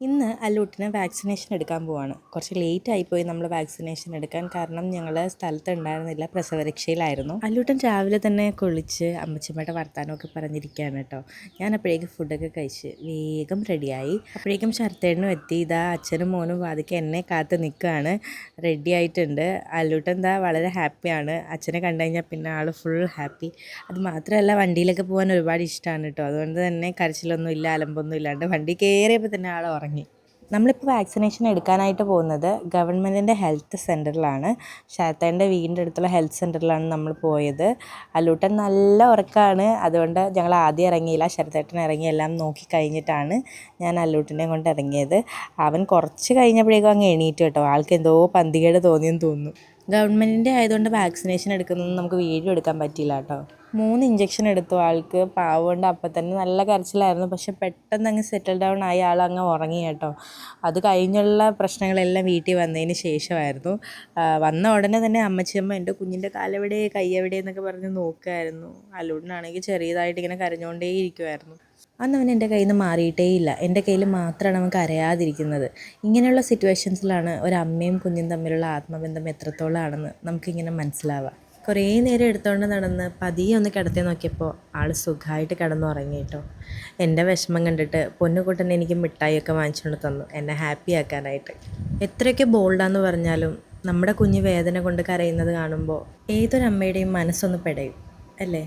ഇന്ന് അല്ലൂട്ടിന് വാക്സിനേഷൻ എടുക്കാൻ പോവാണ്. കുറച്ച് ലേറ്റ് ആയിപ്പോയി നമ്മൾ വാക്സിനേഷൻ എടുക്കാൻ. കാരണം ഞങ്ങൾ സ്ഥലത്തുണ്ടായിരുന്നില്ല, പ്രസവരക്ഷയിലായിരുന്നു. അല്ലൂട്ടൻ രാവിലെ തന്നെ കുളിച്ച് അമ്മച്ചിമ്മയുടെ വർത്താനമൊക്കെ പറഞ്ഞിരിക്കുകയാണ് കേട്ടോ. ഞാൻ അപ്പോഴേക്കും ഫുഡൊക്കെ കഴിച്ച് വേഗം റെഡിയായി. അപ്പോഴേക്കും ശരത്തേട്ടനും എത്തി. ഇതാ അച്ഛനും മോനും വാതിക്ക് എന്നെ കാത്ത് നിൽക്കുകയാണ്. റെഡി ആയിട്ടുണ്ട്. അല്ലൂട്ടൻ എന്താ വളരെ ഹാപ്പിയാണ്. അച്ഛനെ കണ്ടു കഴിഞ്ഞാൽ പിന്നെ ആൾ ഫുൾ ഹാപ്പി. അത് മാത്രമല്ല വണ്ടിയിലൊക്കെ പോകാൻ ഒരുപാട് ഇഷ്ടമാണ് കേട്ടോ. അതുകൊണ്ട് തന്നെ കരച്ചിലൊന്നും ഇല്ല, അലമ്പൊന്നും ഇല്ലാണ്ട് വണ്ടി കയറിയപ്പോൾ തന്നെ ആൾ ഉറങ്ങി. നമ്മളിപ്പോൾ വാക്സിനേഷൻ എടുക്കാനായിട്ട് പോകുന്നത് ഗവൺമെൻറ്റിൻ്റെ ഹെൽത്ത് സെൻറ്ററിലാണ്. ശരത്തേൻ്റെ വീടിൻ്റെ അടുത്തുള്ള ഹെൽത്ത് സെൻറ്ററിലാണ് നമ്മൾ പോയത്. അല്ലൂട്ടൻ നല്ല ഉറക്കമാണ്. അതുകൊണ്ട് ഞങ്ങൾ ആദ്യം ഇറങ്ങിയില്ല. ശരത്തേട്ടൻ ഇറങ്ങി എല്ലാം നോക്കി കഴിഞ്ഞിട്ടാണ് ഞാൻ അല്ലൂട്ടിനെ കൊണ്ട് ഇറങ്ങിയത്. അവൻ കുറച്ച് കഴിഞ്ഞപ്പോഴേക്കും അങ്ങ് എണീറ്റ് കേട്ടോ. ആൾക്ക് എന്തോ പന്തികേട് തോന്നിയെന്ന് തോന്നുന്നു. ഗവൺമെൻറ്റിൻ്റെ ആയതുകൊണ്ട് വാക്സിനേഷൻ എടുക്കുന്നതൊന്നും നമുക്ക് വീഡിയോ എടുക്കാൻ പറ്റിയില്ല കേട്ടോ. 3 ഇഞ്ചക്ഷൻ എടുത്തു ആൾക്ക്. പാവമുണ്ട്, അപ്പം തന്നെ നല്ല കരച്ചിലായിരുന്നു. പക്ഷെ പെട്ടെന്ന് അങ്ങ് സെറ്റിൽ ഡൗൺ ആയി ആൾ അങ്ങ് ഉറങ്ങി കേട്ടോ. അത് കഴിഞ്ഞുള്ള പ്രശ്നങ്ങളെല്ലാം വീട്ടിൽ വന്നതിന് ശേഷമായിരുന്നു. വന്ന ഉടനെ തന്നെ അമ്മച്ചിയമ്മ എൻ്റെ കുഞ്ഞിൻ്റെ കാലെവിടെ കൈയെവിടെ എന്നൊക്കെ പറഞ്ഞ് നോക്കുമായിരുന്നു. അല്ലൂട്ടിനാണെങ്കിൽ ചെറിയതായിട്ട് ഇങ്ങനെ കരഞ്ഞുകൊണ്ടേ ഇരിക്കുമായിരുന്നു. അന്ന് അവൻ എൻ്റെ കയ്യിൽ നിന്ന് മാറിയിട്ടേ ഇല്ല. എൻ്റെ കയ്യിൽ മാത്രമാണ് അവൻ കരയാതിരിക്കുന്നത്. ഇങ്ങനെയുള്ള സിറ്റുവേഷൻസിലാണ് ഒരമ്മയും കുഞ്ഞും തമ്മിലുള്ള ആത്മബന്ധം എത്രത്തോളമാണെന്ന് നമുക്കിങ്ങനെ മനസ്സിലാവുക. കുറേ നേരം എടുത്തുകൊണ്ട് നടന്ന് പതിയെ ഒന്ന് കിടത്തി നോക്കിയപ്പോൾ ആൾ സുഖമായിട്ട് കിടന്നുറങ്ങി കേട്ടോ. എൻ്റെ വിഷമം കണ്ടിട്ട് പൊന്നുകുട്ടൻ എനിക്ക് മിഠായിയൊക്കെ വാങ്ങിച്ചുകൊണ്ട് തന്നു എന്നെ ഹാപ്പി ആക്കാനായിട്ട്. എത്രയൊക്കെ ബോൾഡാന്ന് പറഞ്ഞാലും നമ്മുടെ കുഞ്ഞ് വേദന കൊണ്ട് കരയുന്നത് കാണുമ്പോൾ ഏതൊരമ്മയുടെയും മനസ്സൊന്ന് പിടയും അല്ലേ?